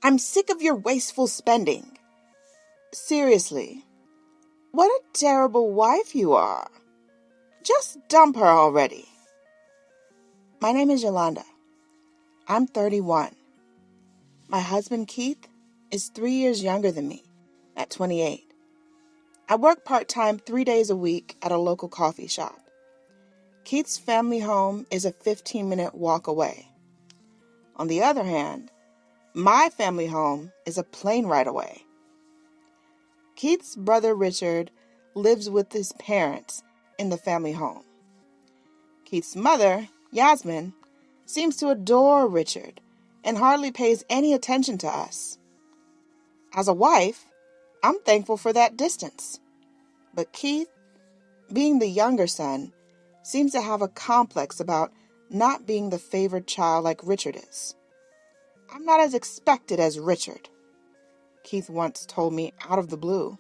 I'm sick of your wasteful spending. Seriously, what a terrible wife you are. Just dump her already. My name is Yolanda. I'm 31. My husband, Keith, is 3 years younger than me, at 28. I work part-time 3 days a week at a local coffee shop. Keith's family home is a 15-minute walk away. On the other hand, my family home is a plane ride away. Keith's brother Richard lives with his parents in the family home. Keith's mother, Yasmin, seems to adore Richard and hardly pays any attention to us. As a wife, I'm thankful for that distance. But Keith, being the younger son, seems to have a complex about not being the favored child like Richard is. I'm not as expected as Richard, Keith once told me out of the blue.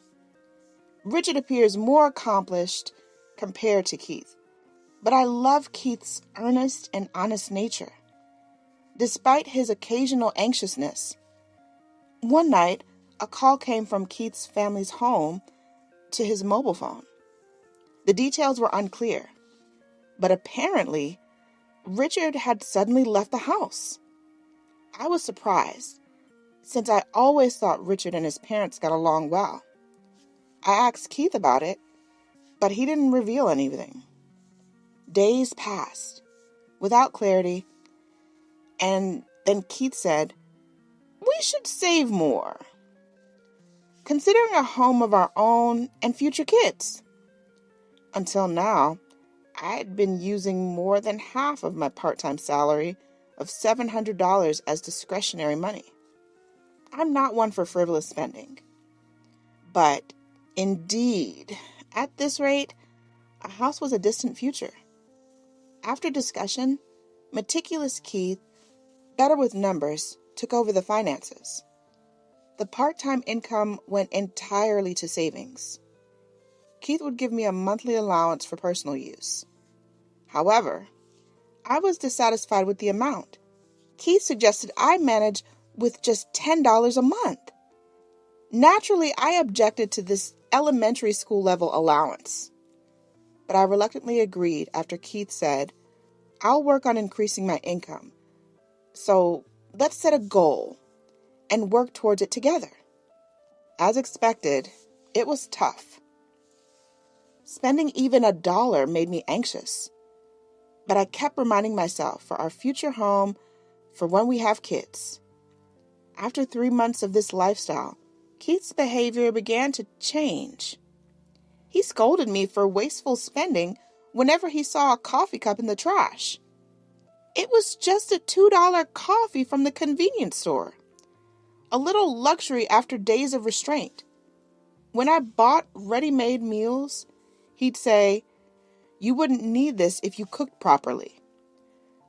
Richard appears more accomplished compared to Keith, but I love Keith's earnest and honest nature. Despite his occasional anxiousness, one night a call came from Keith's family's home to his mobile phone. The details were unclear, but apparently Richard had suddenly left the house. I was surprised, since I always thought Richard and his parents got along well. I asked Keith about it, but he didn't reveal anything. Days passed, without clarity, and then Keith said, "We should save more, considering a home of our own and future kids." Until now, I had been using more than half of my part-time salary of $700 as discretionary money. I'm not one for frivolous spending. But, indeed, at this rate, a house was a distant future. After discussion, meticulous Keith, better with numbers, took over the finances. The part-time income went entirely to savings. Keith would give me a monthly allowance for personal use. However, I was dissatisfied with the amount. Keith suggested I manage with just $10 a month. Naturally, I objected to this elementary school level allowance. But I reluctantly agreed after Keith said, "I'll work on increasing my income. So let's set a goal and work towards it together." As expected, it was tough. Spending even $1 made me anxious. But I kept reminding myself for our future home, for when we have kids. After 3 months of this lifestyle, Keith's behavior began to change. He scolded me for wasteful spending whenever he saw a coffee cup in the trash. It was just a $2 coffee from the convenience store. A little luxury after days of restraint. When I bought ready-made meals, he'd say, "You wouldn't need this if you cooked properly."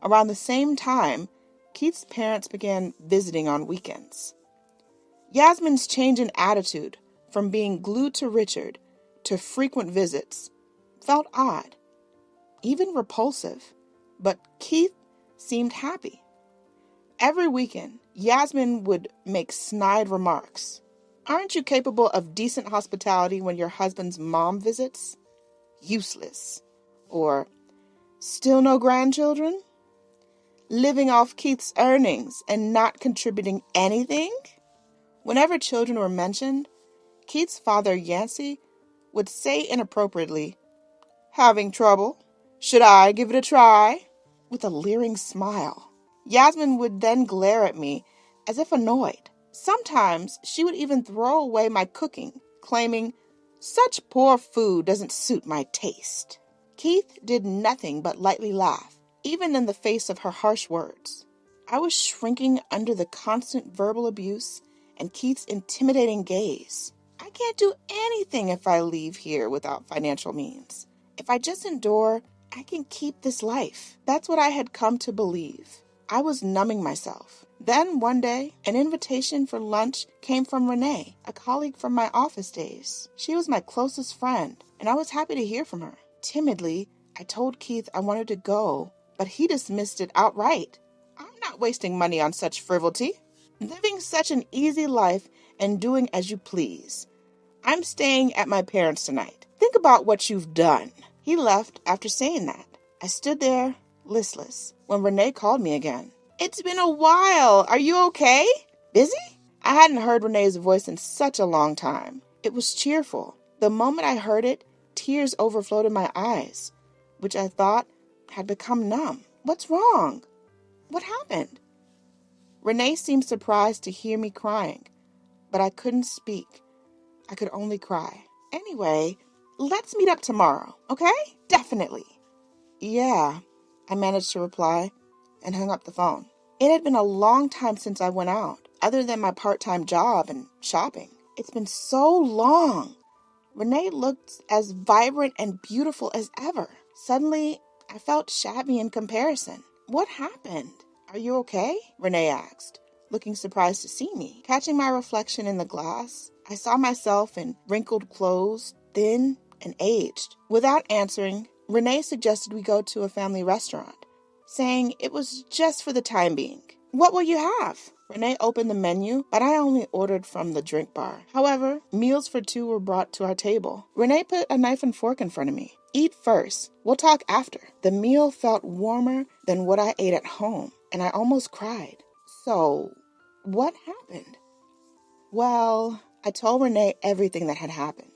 Around the same time, Keith's parents began visiting on weekends. Yasmin's change in attitude from being glued to Richard to frequent visits felt odd, even repulsive, but Keith seemed happy. Every weekend, Yasmin would make snide remarks. "Aren't you capable of decent hospitality when your husband's mom visits? Useless." Or, "Still no grandchildren? Living off Keith's earnings and not contributing anything?" Whenever children were mentioned, Keith's father, Yancey, would say inappropriately, "Having trouble? Should I give it a try?" with a leering smile. Yasmin would then glare at me as if annoyed. Sometimes she would even throw away my cooking, claiming, "Such poor food doesn't suit my taste." Keith did nothing but lightly laugh, even in the face of her harsh words. I was shrinking under the constant verbal abuse and Keith's intimidating gaze. I can't do anything if I leave here without financial means. If I just endure, I can keep this life. That's what I had come to believe. I was numbing myself. Then one day, an invitation for lunch came from Renee, a colleague from my office days. She was my closest friend, and I was happy to hear from her. Timidly, I told Keith I wanted to go, but he dismissed it outright. "I'm not wasting money on such frivolity." living such an easy life and doing as you please. I'm staying at my parents' tonight. Think about what you've done." He left after saying that. I stood there, listless, when Renee called me again. "It's been a while. Are you okay? Busy?" I hadn't heard Renee's voice in such a long time. It was cheerful. The moment I heard it, tears overflowed in my eyes, which I thought had become numb. "What's wrong? What happened?" Renee seemed surprised to hear me crying, but I couldn't speak. I could only cry. "Anyway, let's meet up tomorrow, okay? Definitely." "Yeah," I managed to reply and hung up the phone. It had been a long time since I went out, other than my part-time job and shopping. It's been so long. Renee looked as vibrant and beautiful as ever. Suddenly, I felt shabby in comparison. "What happened? Are you okay?" Renee asked, looking surprised to see me. Catching my reflection in the glass, I saw myself in wrinkled clothes, thin and aged. Without answering, Renee suggested we go to a family restaurant, saying it was just for the time being. "What will you have?" Renee opened the menu, but I only ordered from the drink bar. However, meals for two were brought to our table. Renee put a knife and fork in front of me. "Eat first. We'll talk after." The meal felt warmer than what I ate at home, and I almost cried. "So, what happened?" Well, I told Renee everything that had happened.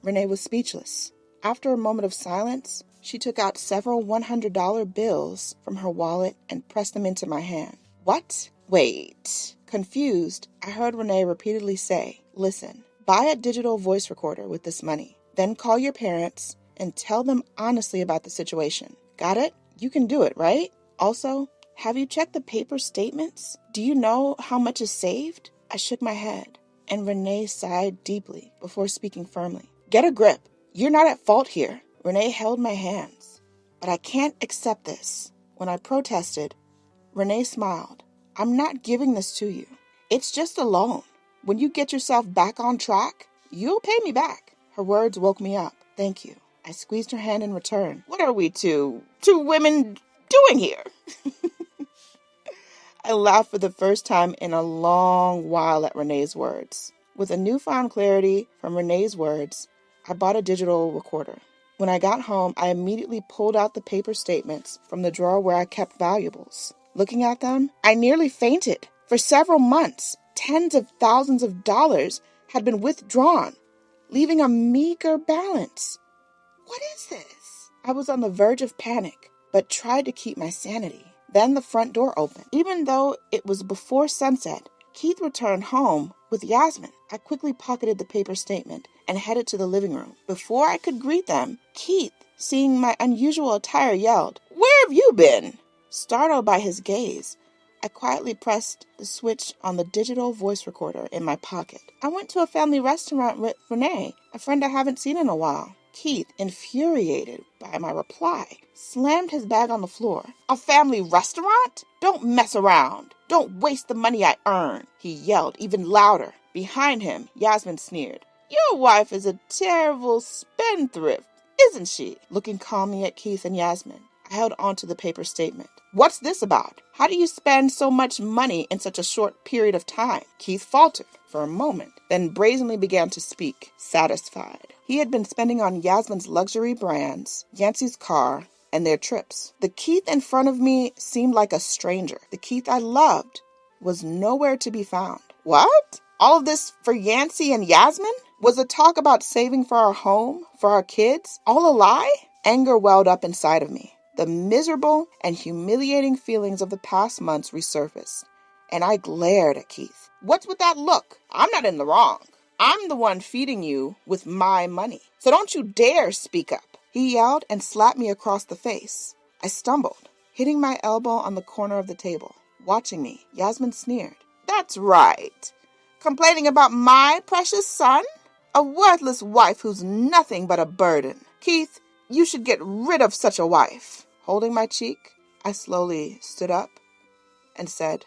Renee was speechless. After a moment of silence, she took out several $100 bills from her wallet and pressed them into my hand. "What? Wait." Confused, I heard Renee repeatedly say, "Listen, buy a digital voice recorder with this money. Then call your parents and tell them honestly about the situation. Got it? You can do it, right? Also, have you checked the paper statements? Do you know how much is saved?" I shook my head, and Renee sighed deeply before speaking firmly. "Get a grip. You're not at fault here." Renee held my hands. "But I can't accept this." When I protested, Renee smiled. "I'm not giving this to you. It's just a loan. When you get yourself back on track, you'll pay me back." Her words woke me up. "Thank you." I squeezed her hand in return. What are we two women doing here? I laughed for the first time in a long while at Renee's words. With a newfound clarity from Renee's words, I bought a digital recorder. When I got home, I immediately pulled out the paper statements from the drawer where I kept valuables. Looking at them, I nearly fainted. For several months, tens of thousands of dollars had been withdrawn, leaving a meager balance. What is this? I was on the verge of panic, but tried to keep my sanity. Then the front door opened. Even though it was before sunset, Keith returned home with Yasmin. I quickly pocketed the paper statement and headed to the living room. Before I could greet them, Keith, seeing my unusual attire, yelled, "Where have you been?" Startled by his gaze, I quietly pressed the switch on the digital voice recorder in my pocket. "I went to a family restaurant with Renee, a friend I haven't seen in a while." Keith, infuriated by my reply, slammed his bag on the floor. "A family restaurant? Don't mess around. Don't waste the money I earn," he yelled even louder. Behind him, Yasmin sneered. "Your wife is a terrible spendthrift, isn't she?" Looking calmly at Keith and Yasmin, I held onto the paper statement. "What's this about? How do you spend so much money in such a short period of time?" Keith faltered for a moment, then brazenly began to speak, satisfied. He had been spending on Yasmin's luxury brands, Yancey's car, and their trips. The Keith in front of me seemed like a stranger. The Keith I loved was nowhere to be found. What? All of this for Yancey and Yasmin? Was the talk about saving for our home, for our kids, all a lie? Anger welled up inside of me. The miserable and humiliating feelings of the past months resurfaced, and I glared at Keith. "What's with that look? I'm not in the wrong. I'm the one feeding you with my money. So don't you dare speak up." He yelled and slapped me across the face. I stumbled, hitting my elbow on the corner of the table. Watching me, Yasmin sneered. "That's right. Complaining about my precious son? A worthless wife who's nothing but a burden. Keith, you should get rid of such a wife." Holding my cheek, I slowly stood up and said,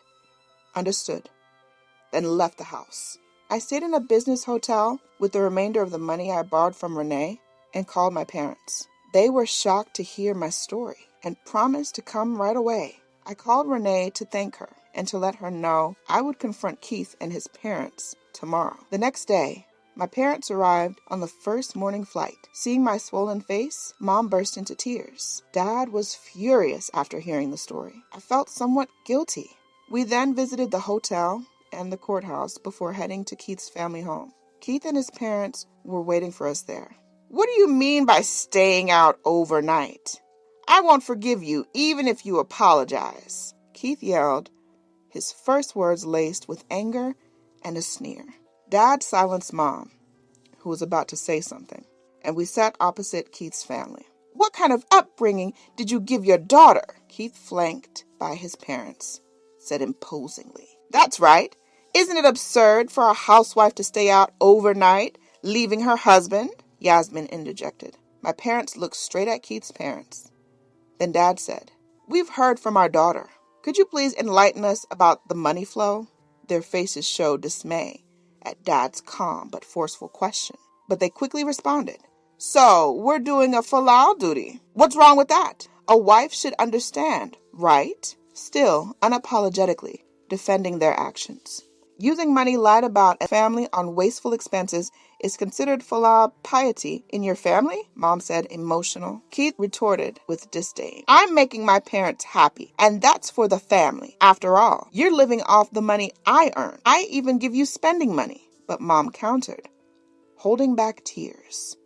"Understood," then left the house. I stayed in a business hotel with the remainder of the money I borrowed from Renee and called my parents. They were shocked to hear my story and promised to come right away. I called Renee to thank her and to let her know I would confront Keith and his parents tomorrow. The next day, my parents arrived on the first morning flight. Seeing my swollen face, Mom burst into tears. Dad was furious after hearing the story. I felt somewhat guilty. We then visited the hotel and the courthouse before heading to Keith's family home. Keith and his parents were waiting for us there. What do you mean by staying out overnight? I won't forgive you even if you apologize, Keith yelled, his first words laced with anger and a sneer. Dad silenced Mom, who was about to say something, and we sat opposite Keith's family. What kind of upbringing did you give your daughter? Keith, flanked by his parents, said imposingly. That's right. Isn't it absurd for a housewife to stay out overnight, leaving her husband? Yasmin interjected. My parents looked straight at Keith's parents. Then Dad said, We've heard from our daughter. Could you please enlighten us about the money flow? Their faces showed dismay at Dad's calm but forceful question. But they quickly responded, So, we're doing a falal duty. What's wrong with that? A wife should understand, right? Still, unapologetically, defending their actions. Using money lied about a family on wasteful expenses is considered falal piety in your family? Mom said, emotional. Keith retorted with disdain. I'm making my parents happy, and that's for the family. After all, you're living off the money I earn. I even give you spending money. But Mom countered, holding back tears.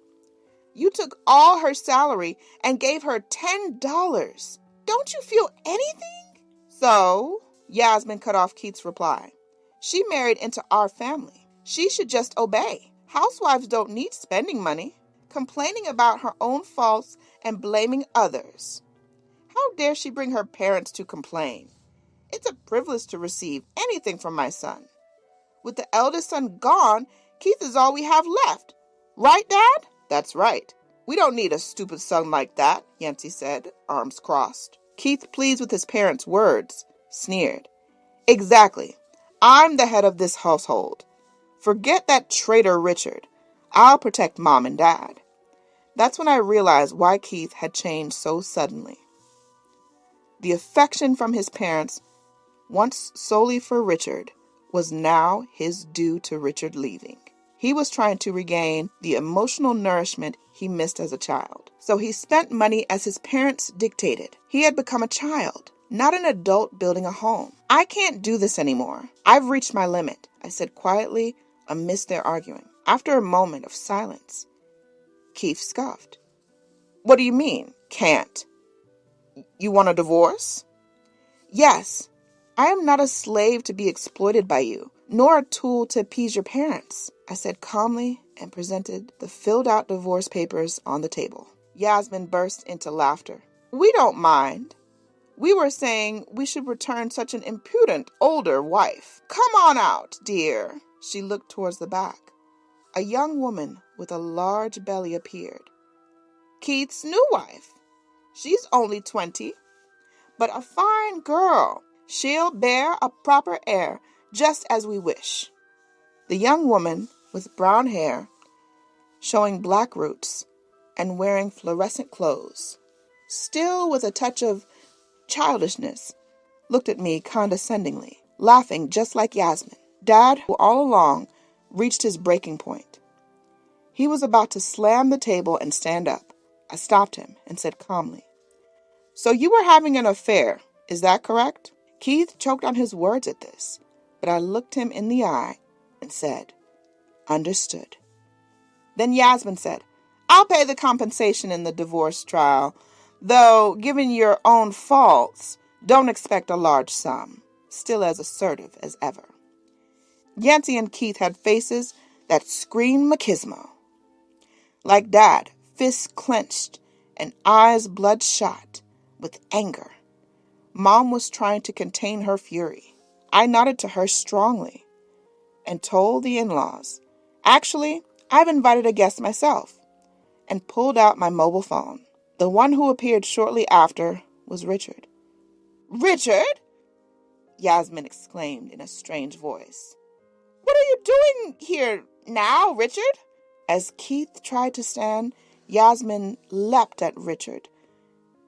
You took all her salary and gave her $10. Don't you feel anything? So, Yasmin cut off Keith's reply. She married into our family. She should just obey. Housewives don't need spending money. Complaining about her own faults and blaming others. How dare she bring her parents to complain? It's a privilege to receive anything from my son. With the eldest son gone, Keith is all we have left. Right, Dad? That's right. We don't need a stupid son like that, Yancy said, arms crossed. Keith, pleased with his parents' words, sneered. Exactly. I'm the head of this household. Forget that traitor Richard. I'll protect Mom and Dad. That's when I realized why Keith had changed so suddenly. The affection from his parents, once solely for Richard, was now his due to Richard leaving. He was trying to regain the emotional nourishment he missed as a child. So he spent money as his parents dictated. He had become a child, not an adult building a home. I can't do this anymore. I've reached my limit, I said quietly amidst their arguing. After a moment of silence, Keith scoffed. What do you mean, can't? You want a divorce? Yes. I am not a slave to be exploited by you, nor a tool to appease your parents, I said calmly and presented the filled-out divorce papers on the table. Yasmin burst into laughter. We don't mind. We were saying we should return such an impudent older wife. Come on out, dear. She looked towards the back. A young woman with a large belly appeared. Keith's new wife. She's only 20, but a fine girl. She'll bear a proper heir, just as we wish. The young woman, with brown hair, showing black roots, and wearing fluorescent clothes, still with a touch of childishness, looked at me condescendingly, laughing just like Yasmin. Dad, who all along reached his breaking point. He was about to slam the table and stand up. I stopped him and said calmly, So you were having an affair, is that correct? Keith choked on his words at this, but I looked him in the eye and said, Understood. Then Yasmin said, I'll pay the compensation in the divorce trial, though, given your own faults, don't expect a large sum. Still as assertive as ever. Yancy and Keith had faces that screamed machismo. Like Dad, fists clenched and eyes bloodshot with anger. Mom was trying to contain her fury. I nodded to her strongly and told the in-laws, Actually, I've invited a guest myself, and pulled out my mobile phone. The one who appeared shortly after was Richard. Richard? Yasmin exclaimed in a strange voice. What are you doing here now, Richard? As Keith tried to stand, Yasmin leapt at Richard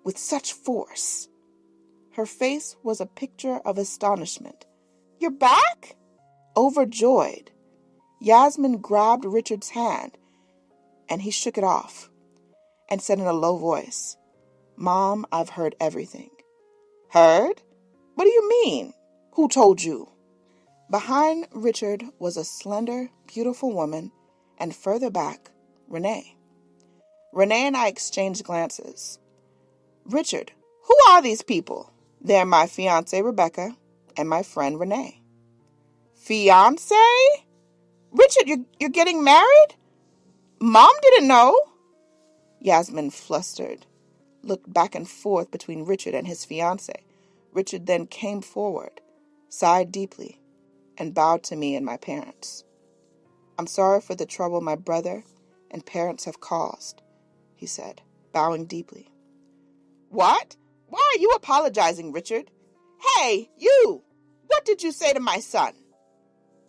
with such force. Her face was a picture of astonishment. "You're back?" Overjoyed, Yasmin grabbed Richard's hand, and he shook it off and said in a low voice, "Mom, I've heard everything." "Heard? What do you mean? Who told you?" Behind Richard was a slender, beautiful woman, and further back, Renee. Renee and I exchanged glances. "Richard, who are these people?" "They're my fiancée, Rebecca, and my friend, Renee." "Fiancée? Richard, you're getting married? Mom didn't know." Yasmin, flustered, looked back and forth between Richard and his fiancée. Richard then came forward, sighed deeply, and bowed to me and my parents. "I'm sorry for the trouble my brother and parents have caused," he said, bowing deeply. "What? Why are you apologizing, Richard? Hey, you! What did you say to my son?"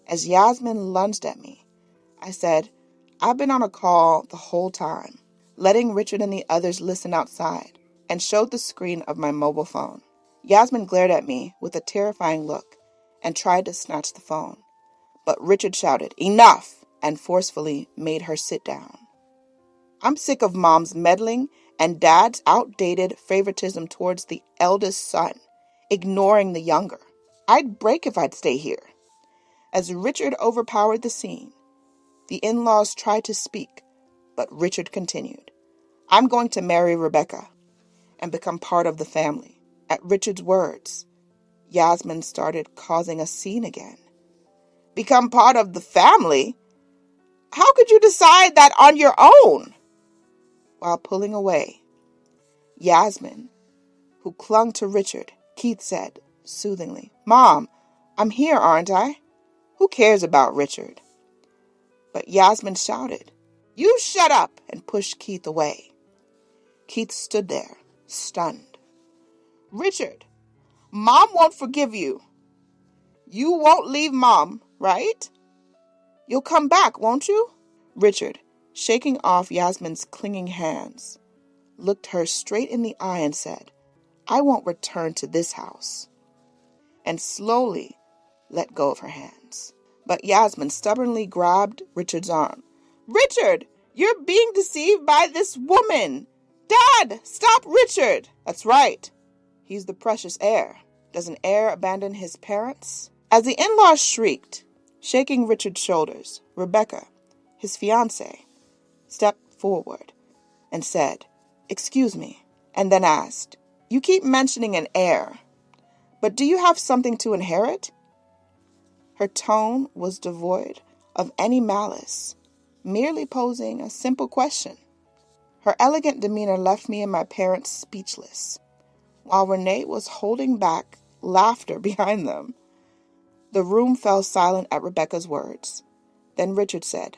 As Yasmin lunged at me, I said, "I've been on a call the whole time," letting Richard and the others listen outside, and showed the screen of my mobile phone. Yasmin glared at me with a terrifying look and tried to snatch the phone, but Richard shouted, "Enough!" and forcefully made her sit down. I'm sick of Mom's meddling and Dad's outdated favoritism towards the eldest son, ignoring the younger. I'd break if I'd stay here. As Richard overpowered the scene, the in-laws tried to speak, but Richard continued, "I'm going to marry Rebecca and become part of the family." At Richard's words, Yasmin started causing a scene again. "Become part of the family? How could you decide that on your own?" While pulling away, Yasmin, who clung to Richard, Keith said soothingly, "Mom, I'm here, aren't I? Who cares about Richard?" But Yasmin shouted, "You shut up," and pushed Keith away. Keith stood there, stunned. "Richard, Mom won't forgive you. You won't leave Mom, right? You'll come back, won't you?" Richard, shaking off Yasmin's clinging hands, looked her straight in the eye and said, "I won't return to this house," and slowly let go of her hands. But Yasmin stubbornly grabbed Richard's arm. "Richard, you're being deceived by this woman. Dad, stop Richard." "That's right. He's the precious heir. Does an heir abandon his parents?" As the in-laws shrieked, shaking Richard's shoulders, Rebecca, his fiancée, stepped forward and said, "Excuse me," and then asked, "You keep mentioning an heir, but do you have something to inherit?" Her tone was devoid of any malice, merely posing a simple question. Her elegant demeanor left me and my parents speechless, while Renee was holding back laughter behind them. The room fell silent at Rebecca's words. Then Richard said,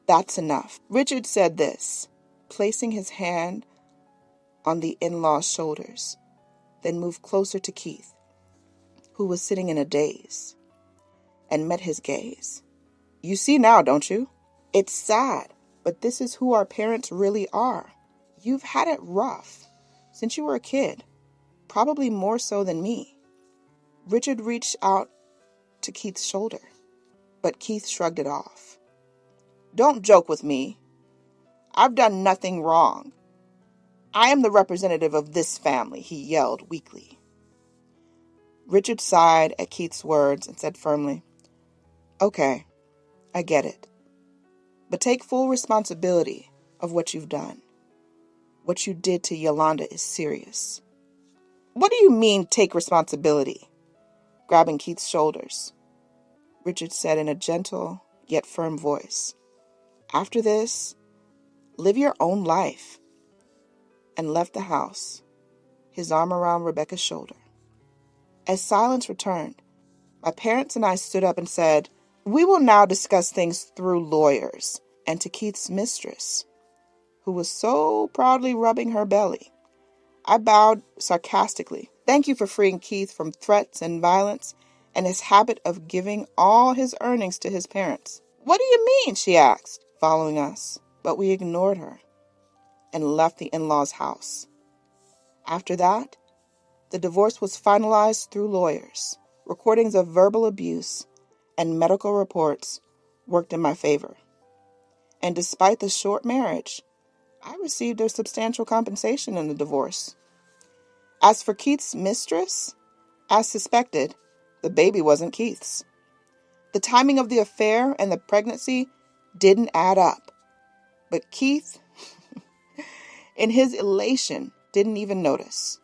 "That's enough." Richard said this, placing his hand on the in-law's shoulders, then moved closer to Keith, who was sitting in a daze, and met his gaze. "You see now, don't you? It's sad, but this is who our parents really are. You've had it rough since you were a kid, probably more so than me." Richard reached out to Keith's shoulder, but Keith shrugged it off. "Don't joke with me. I've done nothing wrong. I am the representative of this family," he yelled weakly. Richard sighed at Keith's words and said firmly, "Okay, I get it. But take full responsibility of what you've done. What you did to Yolanda is serious." "What do you mean, take responsibility?" Grabbing Keith's shoulders, Richard said in a gentle yet firm voice, "After this, live your own life," and left the house, his arm around Rebecca's shoulder. As silence returned, my parents and I stood up and said, "We will now discuss things through lawyers," and to Keith's mistress, who was so proudly rubbing her belly, I bowed sarcastically. "Thank you for freeing Keith from threats and violence and his habit of giving all his earnings to his parents." "What do you mean?" she asked, following us. But we ignored her and left the in-laws' house. After that, The divorce was finalized through lawyers. Recordings of verbal abuse and medical reports worked in my favor. And despite the short marriage, I received a substantial compensation in the divorce. As for Keith's mistress, as suspected, the baby wasn't Keith's. The timing of the affair and the pregnancy didn't add up. But Keith, in his elation, didn't even notice.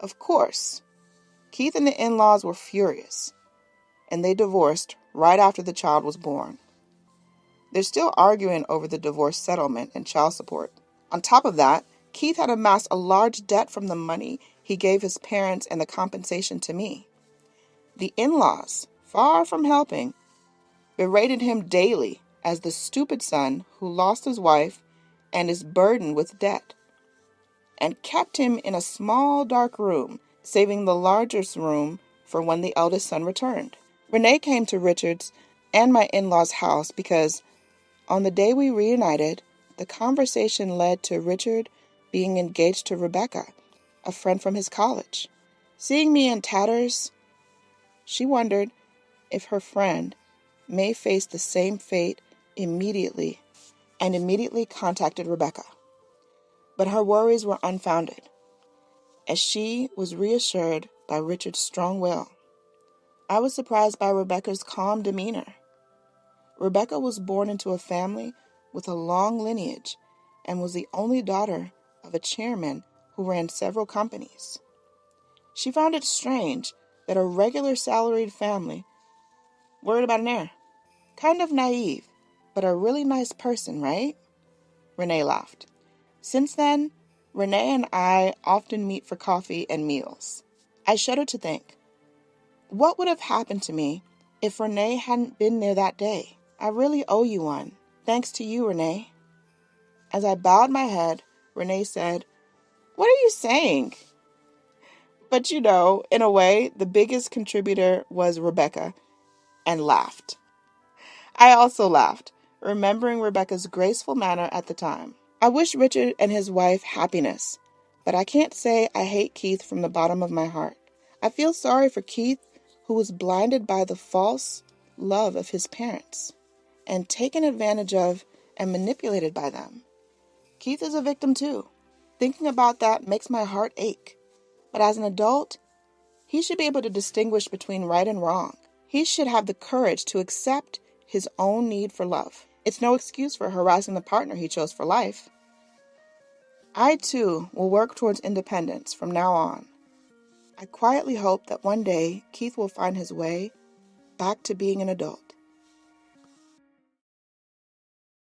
Of course, Keith and the in-laws were furious, and they divorced right after the child was born. They're still arguing over the divorce settlement and child support. On top of that, Keith had amassed a large debt from the money he gave his parents and the compensation to me. The in-laws, far from helping, berated him daily as the stupid son who lost his wife and is burdened with debt, and kept him in a small dark room, saving the largest room for when the eldest son returned. Renee came to Richard's and my in-laws' house because on the day we reunited, the conversation led to Richard being engaged to Rebecca, a friend from his college. Seeing me in tatters, she wondered if her friend may face the same fate immediately contacted Rebecca. But her worries were unfounded, as she was reassured by Richard's strong will. I was surprised by Rebecca's calm demeanor. Rebecca was born into a family with a long lineage and was the only daughter of a chairman who ran several companies. She found it strange that a regular salaried family worried about an heir. Kind of naive, but a really nice person, right? Renee laughed. Since then, Renee and I often meet for coffee and meals. I shudder to think, what would have happened to me if Renee hadn't been there that day? I really owe you one. Thanks to you, Renee. As I bowed my head, Renee said, "What are you saying?" But in a way, the biggest contributor was Rebecca, and laughed. I also laughed, remembering Rebecca's graceful manner at the time. I wish Richard and his wife happiness, but I can't say I hate Keith from the bottom of my heart. I feel sorry for Keith, who was blinded by the false love of his parents and taken advantage of and manipulated by them. Keith is a victim too. Thinking about that makes my heart ache. But as an adult, he should be able to distinguish between right and wrong. He should have the courage to accept his own need for love. It's no excuse for harassing the partner he chose for life. I, too, will work towards independence from now on. I quietly hope that one day Keith will find his way back to being an adult.